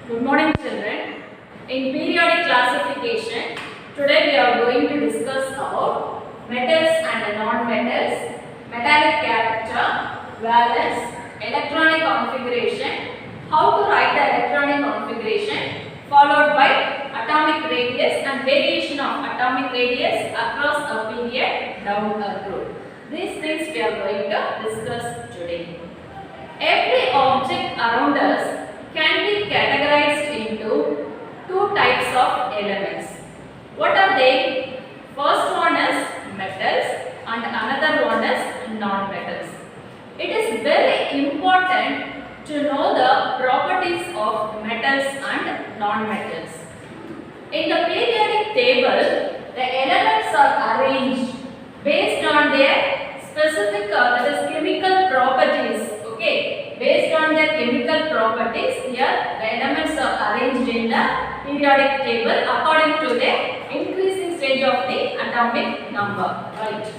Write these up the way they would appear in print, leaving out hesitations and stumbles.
Good morning, children. In periodic classification, today we are going to discuss about metals and non-metals, metallic character, valence, electronic configuration, how to write the electronic configuration, followed by atomic radius and variation of atomic radius across a period down a road. These things we are going to discuss today. Every object around us can be categorized into two types of elements. What are they? First one is metals and another one is non-metals. It is very important to know the properties of metals and non-metals. In the periodic table, the elements are arranged based on their specific that is chemical properties. Okay, based on their chemical properties, here the elements are arranged in the periodic table according to the increasing stage of the atomic number. Right.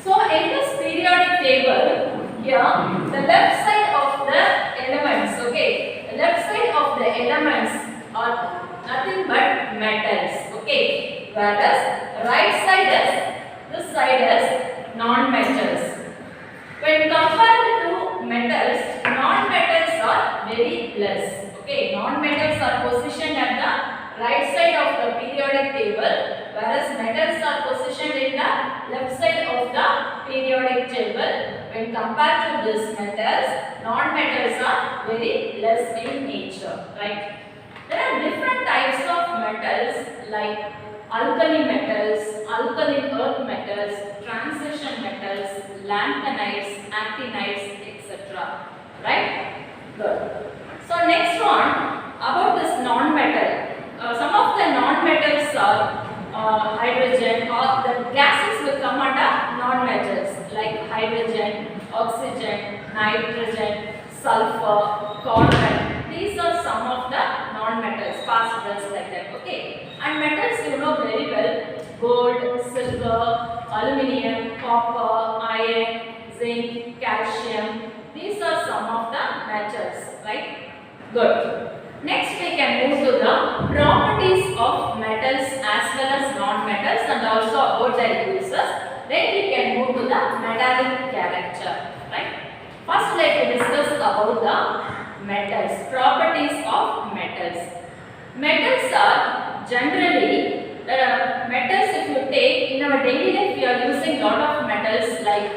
So in this periodic table, here the left side of the elements, okay, the left side of the elements are nothing but metals. Okay, whereas right side is, this side is non-metals. When compared to metals, non-metals are very less. Okay, non-metals are positioned at the right side of the periodic table, whereas metals are positioned in the left side of the periodic table. When compared to these metals, non-metals are very less in nature. Right? There are different types of metals like alkali metals, alkaline earth metals, transition metals, lanthanides, actinides, etc. Right? Good. So next one about this non-metal. Some of the non-metals are hydrogen, or the gases will come under non-metals like hydrogen, oxygen, nitrogen, sulfur, carbon. These are some of the non-metals, phosphorus like that. Okay. And metals you know very well: gold, silver, aluminium, copper, iron, zinc, calcium. These are some of the metals, right? Good. Next we can move to the properties of metals as well as non-metals and also about their uses. Then we can move to the metallic character, right? First let us discuss about the metals, properties of metals. Metals are generally, metals if you take in our daily life, we are using lot of metals like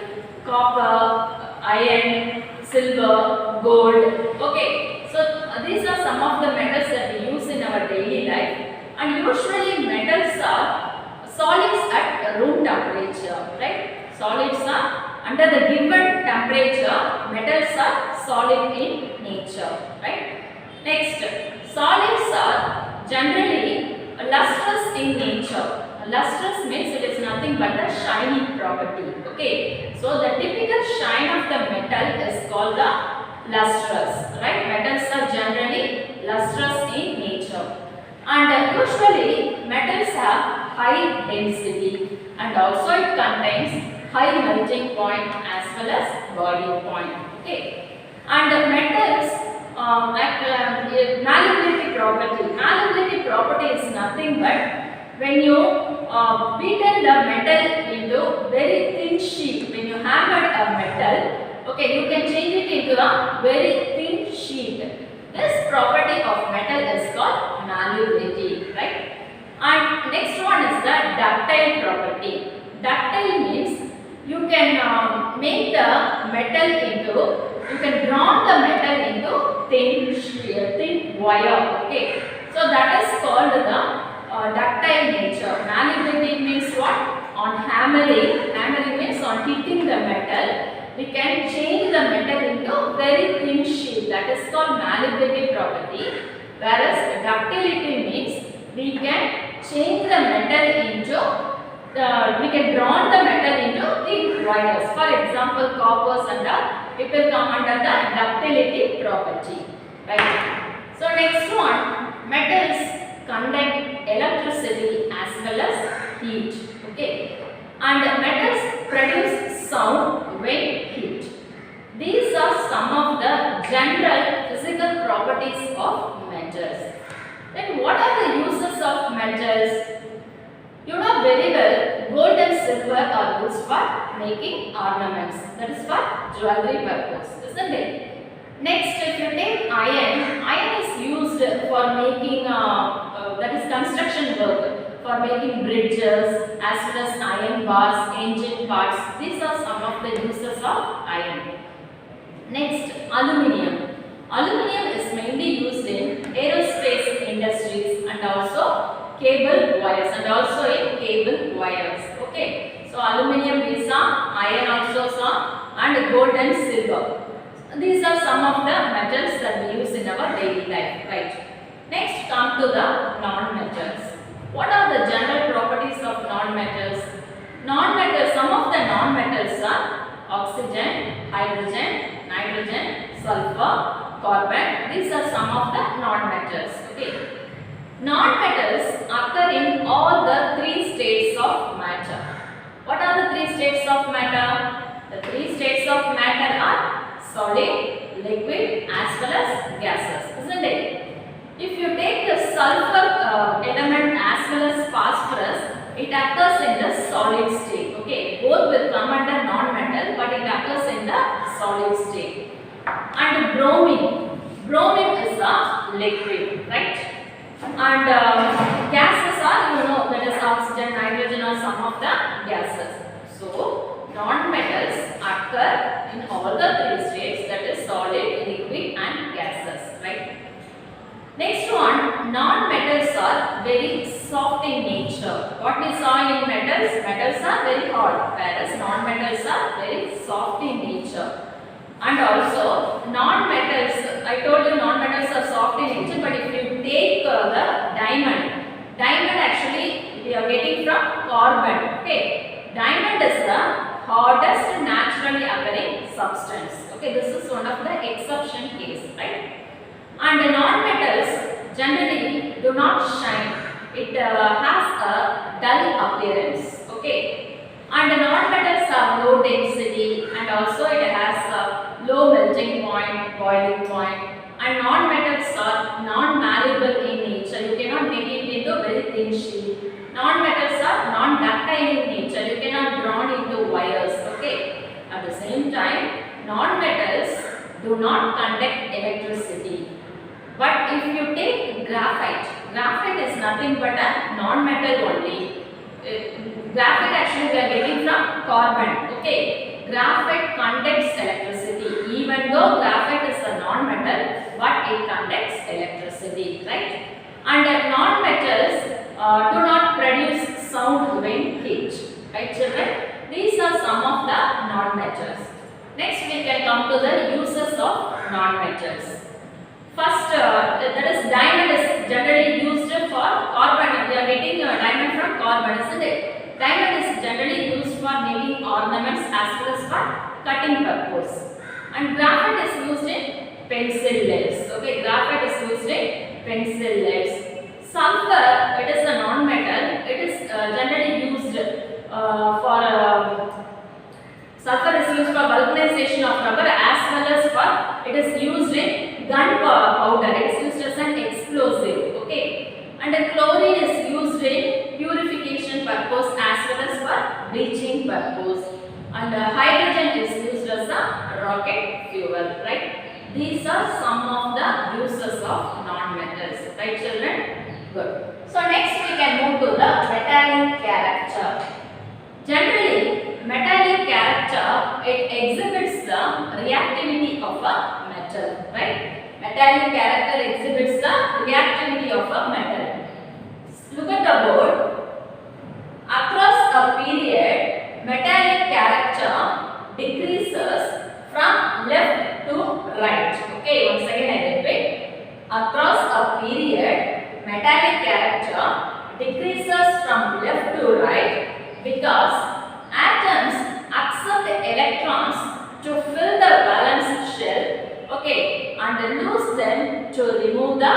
copper, iron, silver, gold. Okay, so these are some of the metals that we use in our daily life, and usually metals are solids at room temperature, right? Solids are under the given temperature, metals are solid in nature, right? Next, solids are generally lustrous in nature. Lustrous means it is nothing but a shiny property. Okay, so the typical shine of the metal is called the lustrous. Right, metals are generally lustrous in nature, and usually metals have high density, and also it contains high melting point as well as boiling point. Okay, and metals malleability property. Malleability property is nothing but when you beaten the metal into very thin sheet, when you hammered a metal, okay, you can change it into a very thin sheet. This property of metal is called malleability, right? And next one is the ductile property. Ductile means you can make the metal into, you can ground the metal into thin wire. Okay, so that is called the ductile nature. Malleability means what? On hammering, hammering means on hitting the metal, we can change the metal into very thin sheet. That is called malleability property. Whereas ductility means we can change the metal into, we can ground the metal into thin wires. For example, coppers and it will come under the ductility property. Right. So next one, metals conduct electricity as well as heat. Okay, and metals produce sound when hit. These are some of the general physical properties of metals. metals. You know very well, gold and silver are used for making ornaments. That is for jewelry purpose, isn't it? Next, if you take iron, iron is used for making that is construction work, for making bridges as well as iron bars, engine parts. These are some of the uses of iron. Next, aluminium. Aluminium is mainly used in aerospace industries and also cable wires Okay, so aluminium is some, iron also some, and gold and silver. These are some of the metals that we use in our daily life, right? Next, come to the non-metals. What are the general properties of non-metals? Non-metals, some of the non-metals are oxygen, hydrogen, nitrogen, sulfur, carbon. These are some of the non-metals. Okay. Non-metals occur in all the three states of matter. What are the three states of matter? The three states of matter are solid, liquid as well as gases, isn't it? If you take the sulfur element as well as phosphorus, it occurs in the solid state. Okay, both will come under non-metal, but it occurs in the solid state. And bromine is a liquid, right? And gases are, that is oxygen, nitrogen are some of the gases. So, non-metals occur in all the three states, that is solid, liquid and gases, right? Next one, non-metals are very soft in nature. What we saw in metals, metals are very hard, whereas non-metals are very soft in nature. And also, non-metals, I told you non-metals are soft in nature, but if you take the diamond actually we are getting from carbon. Okay, diamond is the hardest naturally occurring substance. Okay, this is one of the exception case, right? And non-metals generally do not shine. It has a dull appearance. Okay, and non-metals are low density and also it has a low melting point, boiling point. And non-metals are non-malleable in nature. You cannot make it into a very thin sheet. Non-metals are non-ductile in nature. You cannot drawn into wires. Okay. At the same time, non-metals do not conduct electricity. But if you take graphite is nothing but a non-metal only. Graphite actually we are getting from carbon. Okay. Graphite conducts electricity. Even though graphite is a non-metal, but it conducts electricity, right? And non-metals do not produce sound when hit, right children? These are some of the non-metals. Next we can come to the uses of non-metals. First, that is diamond is generally used for carbon. We are getting diamond from carbon, isn't it? Diamond is generally used for making ornaments as well as for cutting purpose. And graphite is used in pencil leads. Okay, graphite is used in pencil leads. Sulfur, it is a non-metal. It is generally used sulfur is used for vulcanization of rubber as well as for it is used in gunpowder. It is used as an explosive. Okay, and chlorine is used in purification purpose as well as for bleaching purpose. And hydrogen is used as a rocket fuel, right? These are some of the uses of non-metals, right children? Good. So next we can move to the metallic character. Generally, metallic character, it exhibits the reactivity of a metal, right? Metallic character exhibits the reactivity of a metal. Look at the board. Across a period, metallic character decreases from left to right. Okay, once again I repeat. Across a period, metallic character decreases from left to right because atoms accept electrons to fill the valence shell, okay, and lose them to remove the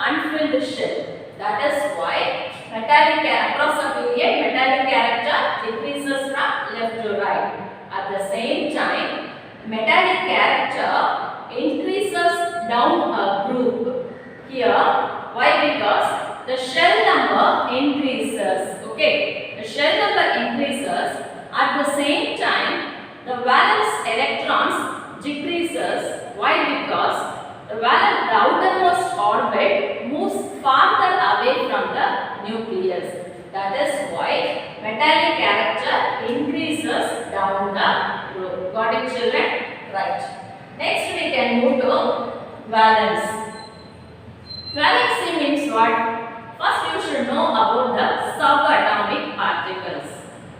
unfilled shell. That is why across a period, metallic character decreases from left to right. At the same time, metallic character increases down a group. Here, why? Because the shell number increases. Okay, the shell number increases. At the same time, the valence electrons decreases. Why? Because the outermost orbit moves farther away from the nucleus. That is why metallic character increases down the road. Got it, children? Right. Next we can move to valence. Valency means what? First you should know about the subatomic particles.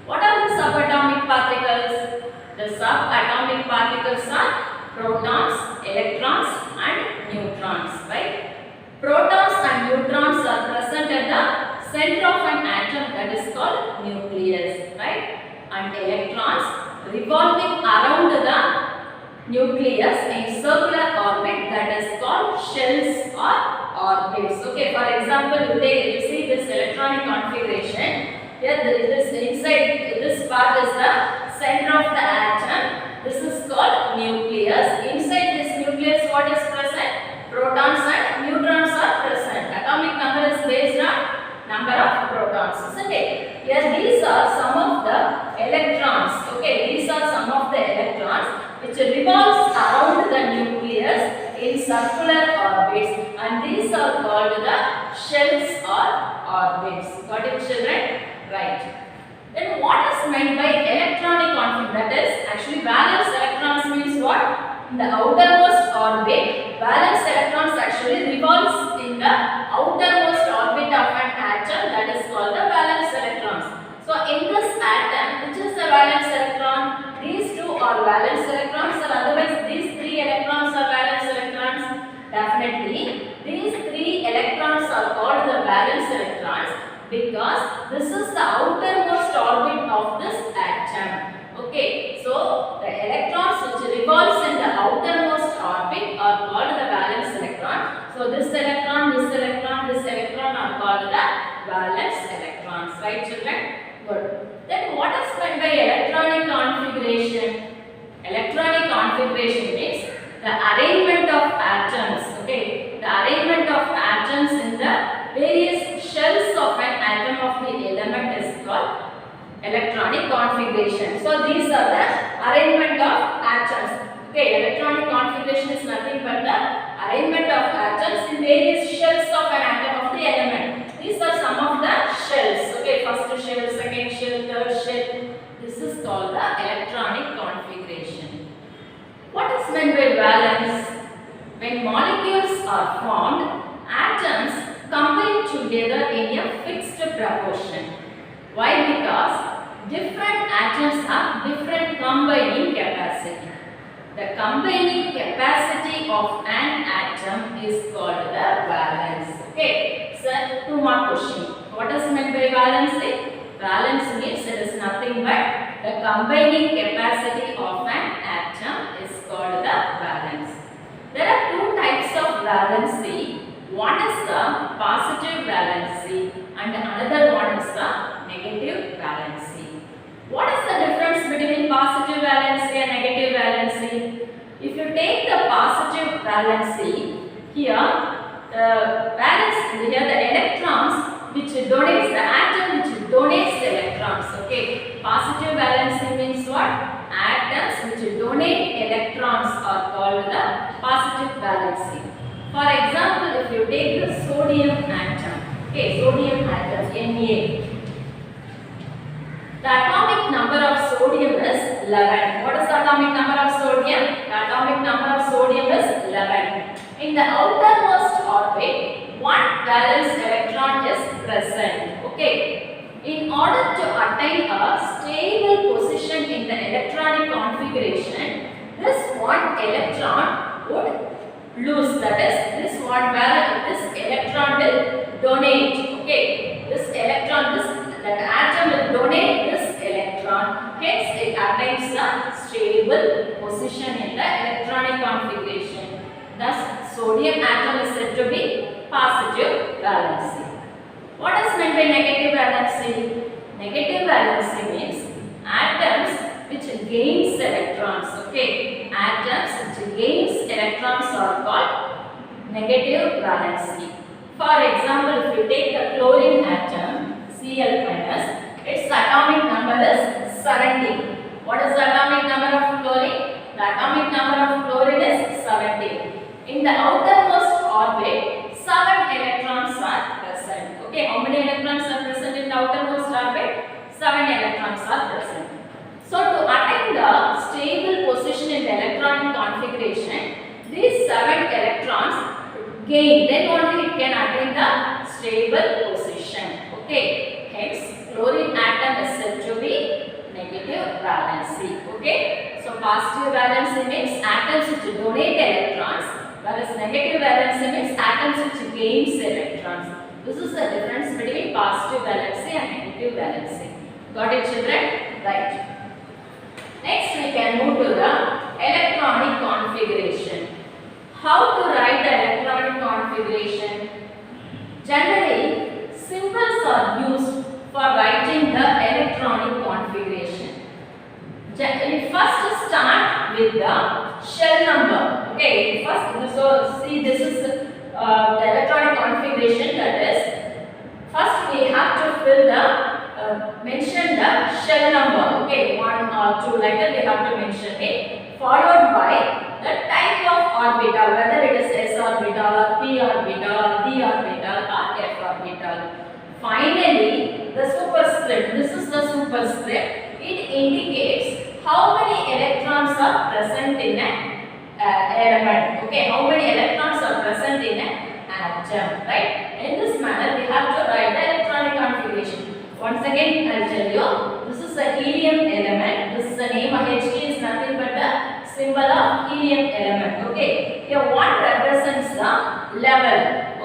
What are the subatomic particles? The subatomic particles are protons, electrons and neutrons, right? Protons and neutrons are present at the center of an atom, that is called nucleus, right? And electrons revolving around the nucleus in circular orbit, that is called shells or orbits. Okay, for example, you see this electronic configuration. Here this inside this part is the center of the atom. This is called nucleus. Inside this nucleus what is present? Protons and neutrons are present. Atomic number is based on number of protons, isn't it? Here these are some of the electrons. Okay, these are some of the electrons which revolves around the nucleus in circular orbits, and these are called the shells or orbits. Got it, children? Right. Then what is meant by electronic configuration? That is actually valence electrons means what? In the outermost orbit, valence electrons actually revolves in the outermost orbit of an atom, that is called the valence electrons. So in this atom, which is the valence electron? These two are valence electrons, or otherwise these three electrons are valence electrons? Definitely, these three electrons are called the valence electrons because this is the outermost orbit of this atom. Okay, so the electrons which revolves in the outermost orbit are called the valence electron. So this electron are called the valence electrons. Right, children? Good. Then what is meant by electronic configuration? Electronic configuration means the arrangement of atoms. Okay, the arrangement of atoms in the various shells of an atom of the element is called electronic configuration. So these are the arrangement of atoms. Okay, electronic configuration is nothing but the arrangement of atoms in various shells of an atom of the element. These are some of the shells. Okay, first shell, second shell, third shell. This is called the electronic configuration. What is meant by valence? When molecules are formed, atoms combine together in a fixed proportion. Why? Because different atoms have different combining capacity. The combining capacity of an atom is called the valence. Okay, so 2 mark question. What is meant by valence? Valence means it is nothing but the combining capacity of an atom is called the valence. There are 2 types of valency. One is the positive valency and another one is the negative valency. What is the difference between positive valency and negative valency? If you take the positive valency, here the electrons which donates, the atom which donates the electrons. Okay, positive valency means what? Atoms which donate electrons are called the positive valency. For example, if you take the sodium atom, okay, sodium atom Na, the atomic number of sodium is 11. What is the atomic number of sodium? The atomic number of sodium is 11. In the outermost orbit, one valence electron is present. Okay. In order to attain a stable position in the electronic configuration, this one electron would lose. That is, this electron will donate. Okay. This electron, that atom will donate this electron. Hence, it attains the stable position in the electronic configuration. Thus, sodium atom is said to be positive valency. What is meant by negative valency? Negative valency means atoms which gains electrons. Okay, atoms which gains electrons are called negative valency. For example, if you take the chlorine atom, Cl minus, its atomic number is 70. What is the atomic number of chlorine? The atomic number of chlorine is 70. In the outermost orbit, 7 electrons are present. Okay, how many electrons are present in the outermost orbit? 7 electrons are present. So to attain the stable position in the electronic configuration, these 7 electrons gain, then only it can attain the stable position. Okay, hence chlorine atom is said to be negative valency. Okay, so positive valency means atoms which donate electrons, whereas negative valency means atoms which gains electrons. This is the difference between positive valency and negative valency. Got it, children? Right. Next we can move to the electronic configuration. How to write the electronic configuration? Generally, symbols are used for writing the electronic configuration. We first start with the shell number. Okay, first, so see, this is the electronic configuration, that is, first we have to fill the mention the shell number. Okay, 1 or 2, like that we have to mention it, followed by the type of orbital, whether it is s orbital or p orbital or d orbital or f orbital. Finally, the superscript. This is the superscript. It indicates how many electrons are present in an element. Okay, how many electrons are present in an atom. Right? In this manner, we have to write the electronic configuration. Once again, I will tell you, this is the helium element. This is the name of Hg is nothing but the symbol of helium element. Okay, here 1 represents the level.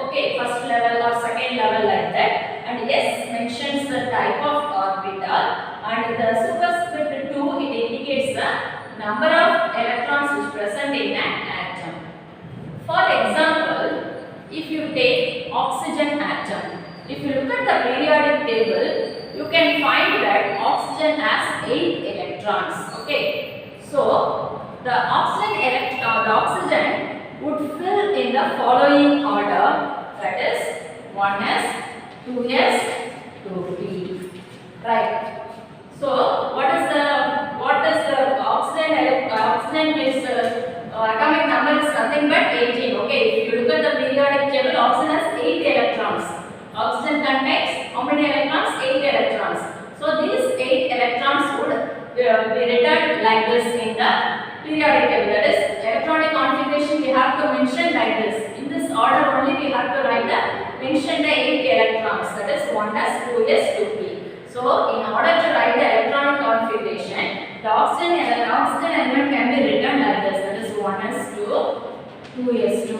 Okay, first level or second level, like that. And S mentions the type of orbital, and the superscript 2, it indicates the number of electrons which present in an atom. For example, if you take oxygen atom, if you look at the periodic table, you can find that oxygen has 8 electrons. Okay, so the oxygen would fill in the following order, that is 1s, 2s, 2p. Right. So what is the oxygen is atomic number is nothing but 18. Okay, if you look at the periodic table, oxygen has 8 electrons. Oxygen contains how many electrons? 8 electrons. So these 8 electrons would be written like this in the periodic table. That is, electronic configuration we have to mention like this. In this order only we have to write mention the 8 electrons. That is 1s, 2s, 2p. So in order to write the electronic configuration, the oxygen element can be written like this. That is 1s2, 2s2,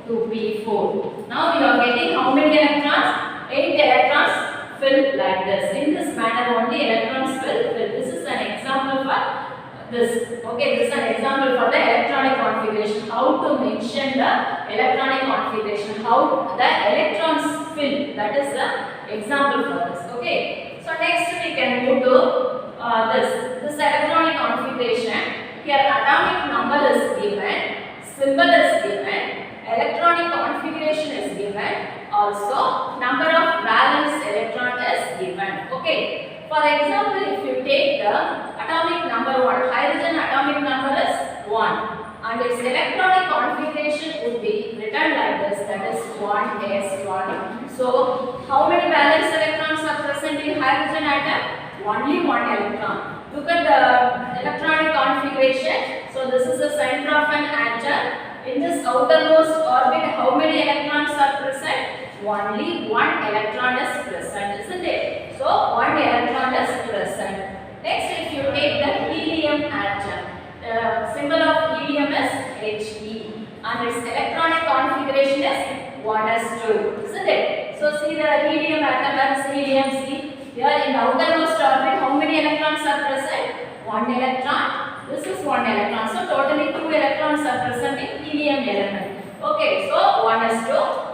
2p4. Now we are getting how many electrons? 8 electrons fill like this. In this manner only electrons will fill. This is an example for this. Okay, this is an example for the electronic configuration. How to mention the electronic configuration. How the electrons fill. That is the example for this. Okay. So next we can move to this electronic configuration. Here atomic number is given, symbol is given, electronic configuration is given, also number of valence electron is given. Okay. For example, if you take the atomic number 1, hydrogen atomic number is 1, and its electronic configuration would be written like this, that is 1s1. So how many valence electrons are present in hydrogen atom? Only 1 electron. Look at the electronic configuration. So this is the center of an atom. In this outermost orbit, how many electrons are present? Only 1 electron is present, isn't it? So 1 electron is present. Next, if you take the helium atom, the symbol of helium is He, and its electronic configuration is 1s2, isn't it? So see the helium atom, that is helium. See here in the outermost orbit, how many electrons are present? 1 electron. This is 1 electron. So totally 2 electrons are present in helium element. Okay, so 1s2.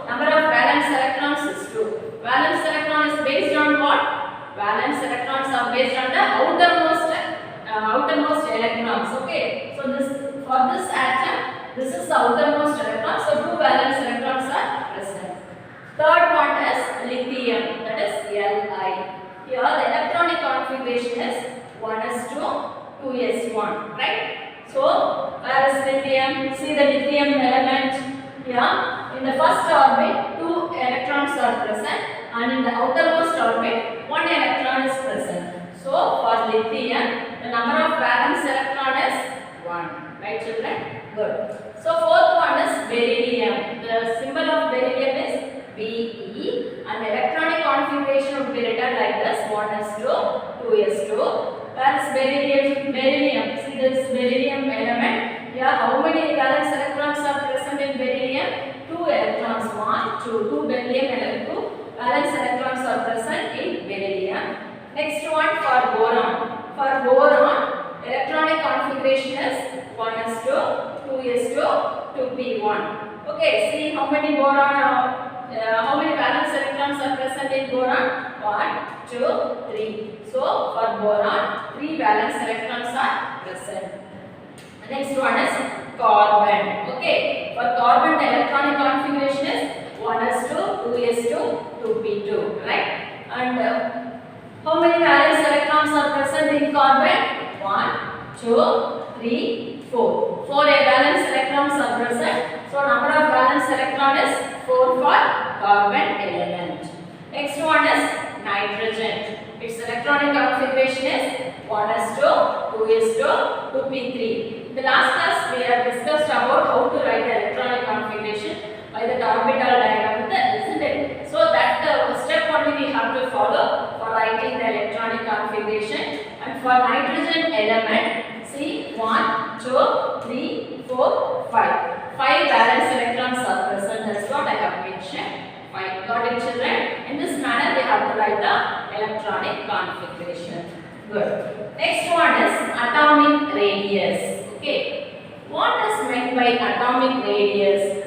Number of valence electrons is 2. Valence electron is based on what? Valence electrons are based on the outermost electrons. Okay, so for this atom, this is the outermost electron. So 2 valence electrons are present. Here in the first orbit 2 electrons are present and in the outermost orbit 1 electron is present. So for lithium the number of valence electron is 1. Right children? Good. So fourth one is beryllium. The symbol of beryllium is Be and the electronic configuration would be written like this: 1s2, 2s2. Whereas beryllium, see this beryllium element. Here how many valence electrons are present in beryllium? 2 electrons, 1, 2, 2 beryllium 2 valence electrons are present in beryllium. Next one for boron. For boron, electronic configuration is 1s2, 2s2, 2p1. Okay, see how many boron how many valence electrons are present in boron? 1, 2, 3. So for boron, 3 valence electrons are present. The next one is carbon. Okay, for carbon the electronic configuration is 1s2, 2s2, 2p2. Right? And how many valence electrons are present in carbon? 1, 2, 3, 4. 4 valence electrons are present. So number of valence electron is 4 for carbon element. Next one is nitrogen. Its electronic configuration is 1s2, 2s2, 2p3. In the last class we have discussed about how to write the electronic configuration by the orbital diagram, isn't it? So that step only we have to follow for writing the electronic configuration. And for nitrogen element, see 1, 2, 3, 4, 5. 5 valence electrons are present. That's what I have mentioned. 5. Got it children? In this manner we have to write the electronic configuration. Good. Next one is atomic radius. Okay. What is meant by atomic radius?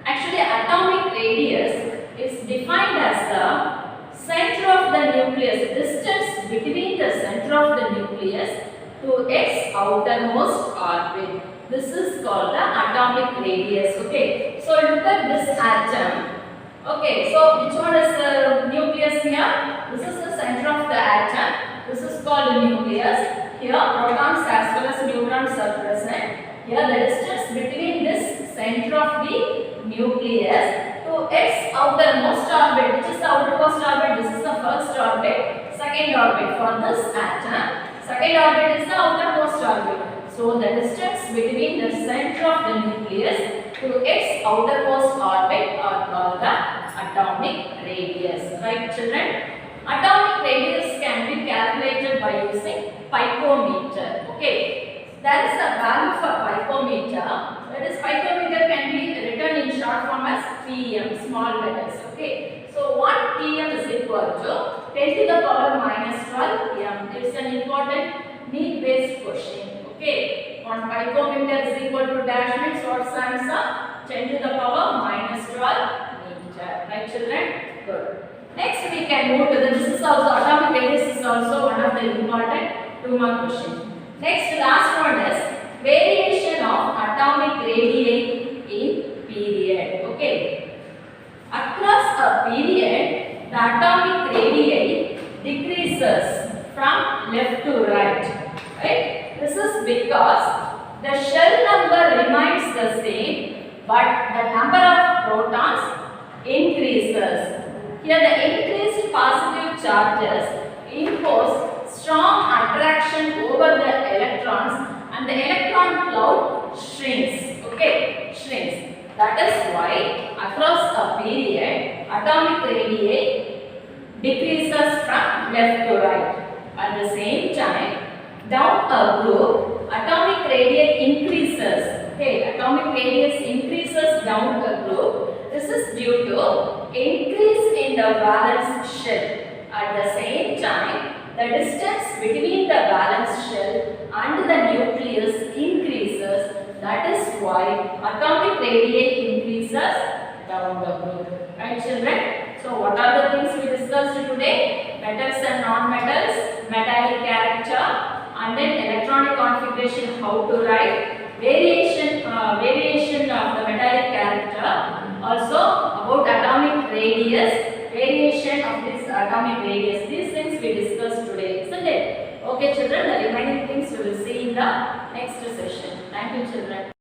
Actually atomic radius is defined as the center of the nucleus, distance between the center of the nucleus to its outermost orbit. This is called the atomic radius. Okay, so look at this atom. Okay, so which one is the nucleus here? This is the center of the atom. This is called the nucleus. Here protons as well as neutrons are present. Here the distance between this center of the nucleus to its outermost orbit. Which is the outermost orbit? This is the first orbit. Second orbit for this atom. Second orbit is the outermost orbit. So the distance between the center of the nucleus to its outermost orbit are called the atomic radius. Right children? Atomic radius can be calculated by using picometer. Okay. There is a value for picometer. That is picometer can be written in short form as pm, small letters. Okay. So 1 pm is equal to 10 to the power minus 12 m. It is an important need based question. Okay, 1 picometer is equal to dash means what's the answer? 10 to the power minus 12 meter. Right children? Good. Next we can move to this is also atomic radius is also one of the important 2 mark question. Next last one is variation of atomic radii in period. Okay. Across a period the atomic radii decreases from left to right. Right? This is because the shell number remains the same but the number of protons increases. Here the increased positive charges impose strong attraction over the electrons and the electron cloud shrinks. Okay, shrinks. That is why across a period atomic radii decreases from left to right. At the same time, down a group, atomic radii increases. Okay, atomic radius increases down a group. This is due to increase in the valence shell. At the same time, the distance between the valence shell and the nucleus increases. That is why atomic radii increases down the group. Right children? So what are the things we discussed today? Metals and non-metals, metallic character, and then electronic configuration, how to write, variation of the metallic character, also about atomic radius, variation of this atomic radius. These things we discussed today, isn't it? Okay children, the remaining things we will see in the next session. Thank you children.